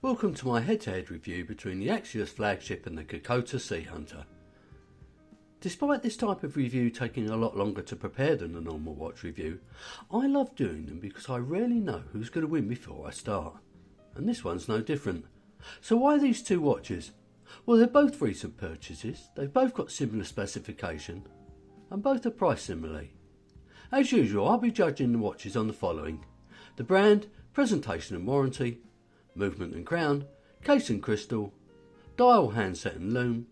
Welcome to my head-to-head review between the Axios Flagship and the Geckota Sea Hunter. Despite this type of review taking a lot longer to prepare than a normal watch review, I love doing them because I rarely know who's going to win before I start. And this one's no different. So why these two watches? Well, they're both recent purchases, they've both got similar specification, and both are priced similarly. As usual, I'll be judging the watches on the following: the brand, presentation and warranty, movement and crown, case and crystal, dial, handset and loom,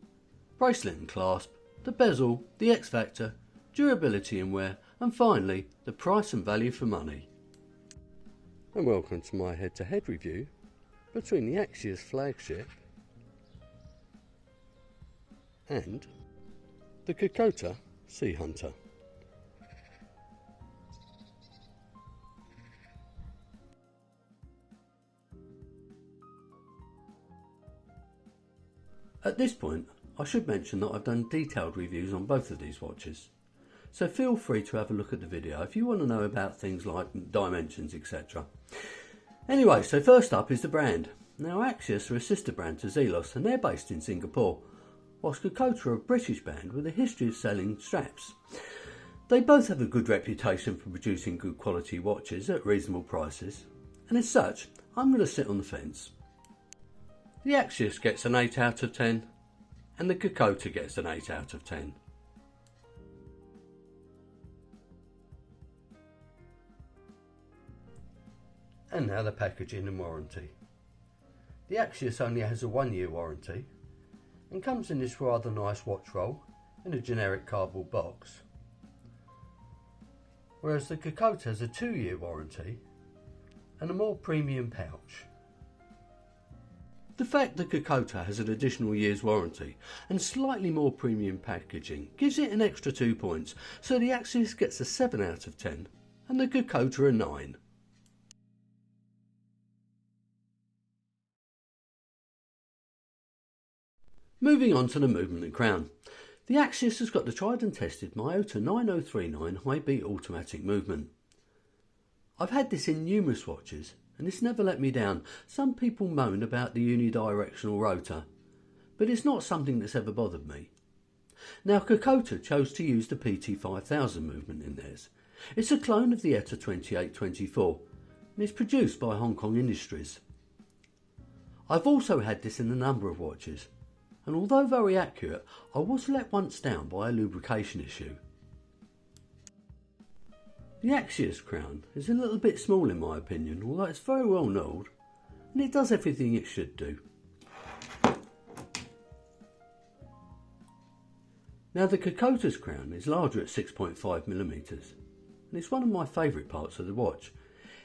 bracelet and clasp, the bezel, the X factor, durability and wear, and finally the price and value for money. And welcome to my head-to-head review between the Axios Flagship and the Geckota Sea Hunter. At this point, I should mention that I've done detailed reviews on both of these watches, so feel free to have a look at the video if you want to know about things like dimensions, etc. Anyway, so first up is the brand. Now, Axios are a sister brand to Zelos and they're based in Singapore, whilst Geckota are a British brand with a history of selling straps. They both have a good reputation for producing good quality watches at reasonable prices, and as such, I'm going to sit on the fence. The Axios gets an 8 out of 10 and the Geckota gets an 8 out of 10. And now the packaging and warranty. The Axios only has a 1-year warranty and comes in this rather nice watch roll in a generic cardboard box, whereas the Geckota has a 2-year warranty and a more premium pouch. The fact that Geckota has an additional year's warranty and slightly more premium packaging gives it an extra 2 points, so the Axios gets a 7 out of 10 and the Geckota a 9. Moving on to the movement and crown. The Axios has got the tried and tested Myota 9039 high beat automatic movement. I've had this in numerous watches and it's never let me down. Some people moan about the unidirectional rotor, but it's not something that's ever bothered me. Now, Geckota chose to use the PT5000 movement in theirs. It's a clone of the ETA 2824 and it's produced by Hong Kong Industries. I've also had this in a number of watches, and although very accurate, I was let once down by a lubrication issue. The Axios crown is a little bit small in my opinion, although it's very well knurled and it does everything it should do. Now, the Geckota's crown is larger at 6.5mm and it's one of my favourite parts of the watch.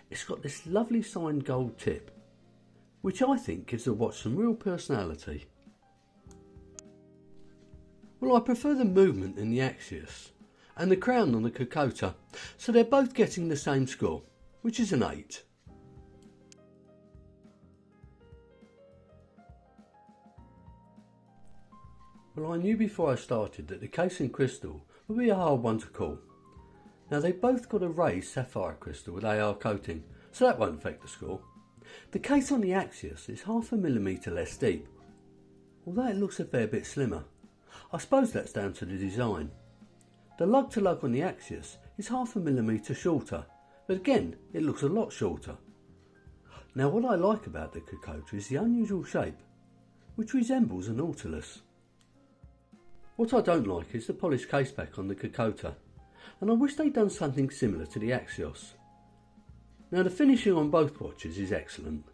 It's got this lovely signed gold tip, which I think gives the watch some real personality. Well, I prefer the movement in the Axios and the crown on the Geckota, so they're both getting the same score, which is an 8. Well, I knew before I started that the case and crystal would be a hard one to call. Now, they've both got a raised sapphire crystal with AR coating, so that won't affect the score. The case on the Axios is 0.5mm less deep, although it looks a fair bit slimmer. I suppose that's down to the design. The lug-to-lug on the Axios is 0.5mm shorter, but again it looks a lot shorter. Now, what I like about the Geckota is the unusual shape, which resembles a nautilus. What I don't like is the polished case back on the Geckota, and I wish they'd done something similar to the Axios. Now, the finishing on both watches is excellent.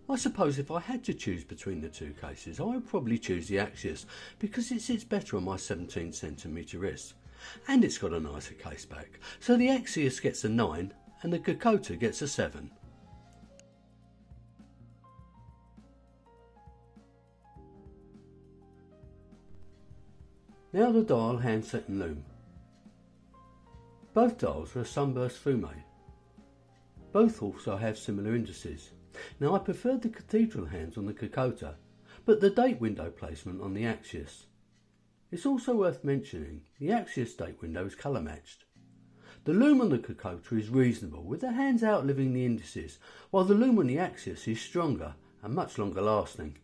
I suppose if I had to choose between the two cases, I would probably choose the Axios because it sits better on my 17cm wrist and it's got a nicer case back. So the Axios gets a 9 and the Geckota gets a 7. Now the dial, handset and loom. Both dials are a sunburst fume. Both also have similar indices. Now, I preferred the cathedral hands on the Geckota, but the date window placement on the Axios. It's also worth mentioning the Axios date window is colour matched. The loom on the Geckota is reasonable, with the hands outliving the indices, while the loom on the Axios is stronger and much longer lasting.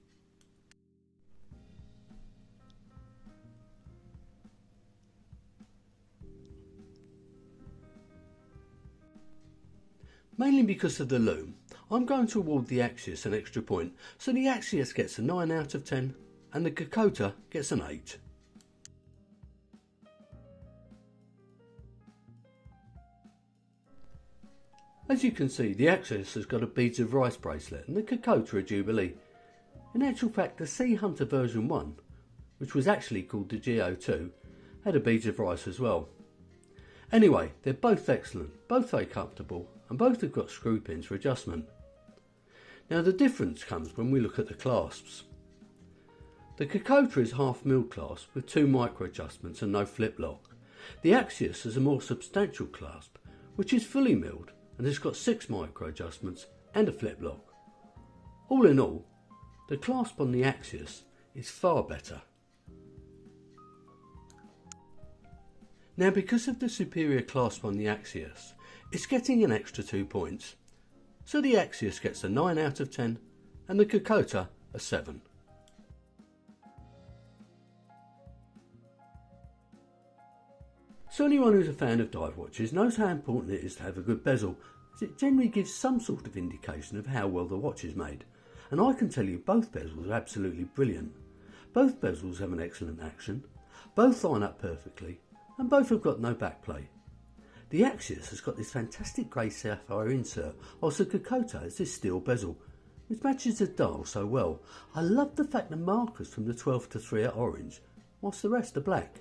Mainly because of the loom, I'm going to award the Axios an extra point, so the Axios gets a 9 out of 10 and the Geckota gets an 8. As you can see, the Axios has got a beads of rice bracelet and the Geckota a jubilee. In actual fact, the Sea Hunter version 1, which was actually called the Go2, had a beads of rice as well. Anyway, they're both excellent, both very comfortable, and both have got screw pins for adjustment. Now the difference comes when we look at the clasps. The Geckota is half milled clasp with 2 micro adjustments and no flip lock. The Axios is a more substantial clasp, which is fully milled and has got 6 micro adjustments and a flip lock. All in all, the clasp on the Axios is far better. Now because of the superior clasp on the Axios, it's getting an extra 2 points. So the Axios gets a 9 out of 10 and the Geckota a 7. So anyone who's a fan of dive watches knows how important it is to have a good bezel, as it generally gives some sort of indication of how well the watch is made. And I can tell you both bezels are absolutely brilliant. Both bezels have an excellent action, both line up perfectly, and both have got no backplay. The Axios has got this fantastic grey sapphire insert, whilst the Geckota has this steel bezel, which matches the dial so well. I love the fact the markers from the 12 to 3 are orange, whilst the rest are black.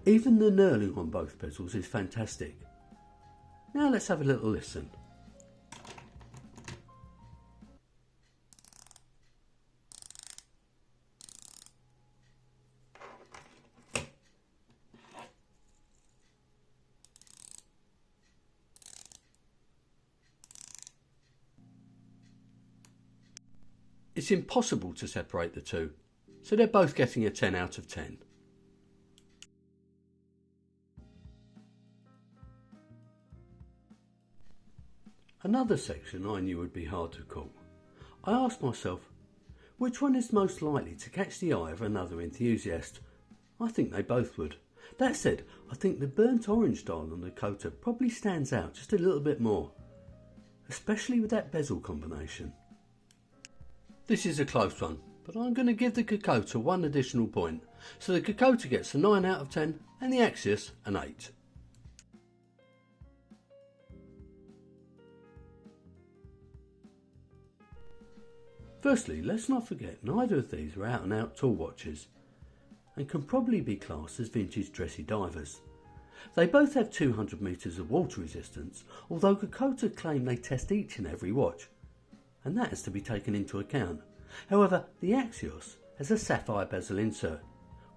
Even the knurling on both bezels is fantastic. Now let's have a little listen. It's impossible to separate the two, so they're both getting a 10 out of 10. Another section I knew would be hard to call. I asked myself, which one is most likely to catch the eye of another enthusiast? I think they both would. That said, I think the burnt orange dial on the Geckota probably stands out just a little bit more, especially with that bezel combination. This is a close one, but I'm going to give the Geckota 1 additional point, so the Geckota gets a 9 out of 10 and the Axios an 8. Firstly, let's not forget neither of these are out and out tool watches and can probably be classed as vintage dressy divers. They both have 200 metres of water resistance, although Geckota claim they test each and every watch, and that is to be taken into account. However, the Axios has a sapphire bezel insert,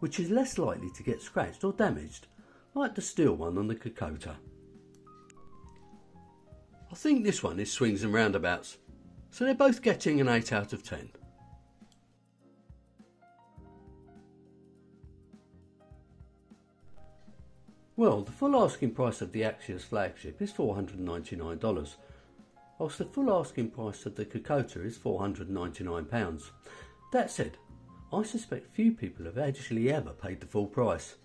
which is less likely to get scratched or damaged, like the steel one on the Geckota. I think this one is swings and roundabouts, so they're both getting an 8 out of 10. Well, the full asking price of the Axios Flagship is $499, whilst the full asking price of the Geckota is £499. That said, I suspect few people have actually ever paid the full price.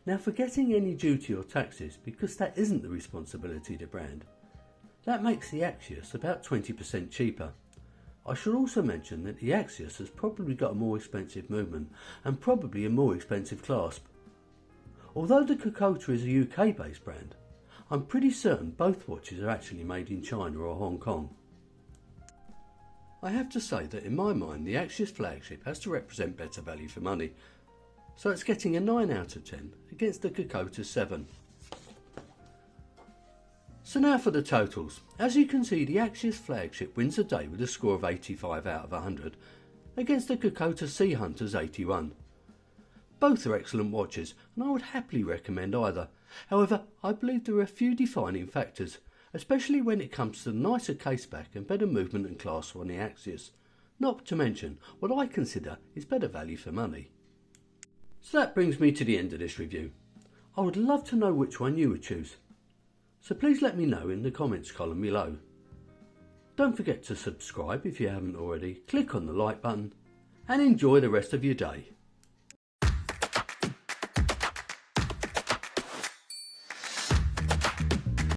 Now, forgetting any duty or taxes, because that isn't the responsibility of the brand, that makes the Axios about 20% cheaper. I should also mention that the Axios has probably got a more expensive movement and probably a more expensive clasp. Although the Geckota is a UK based brand, I'm pretty certain both watches are actually made in China or Hong Kong. I have to say that in my mind the Axios Flagship has to represent better value for money, so it's getting a 9 out of 10 against the Geckota 7. So now for the totals. As you can see, the Axios Flagship wins the day with a score of 85 out of 100 against the Geckota Sea Hunter's 81. Both are excellent watches and I would happily recommend either. However, I believe there are a few defining factors, especially when it comes to the nicer caseback and better movement and class on the Axios, not to mention what I consider is better value for money. So that brings me to the end of this review. I would love to know which one you would choose. so please let me know in the comments column below. Don't forget to subscribe if you haven't already, click on the like button, and enjoy the rest of your day.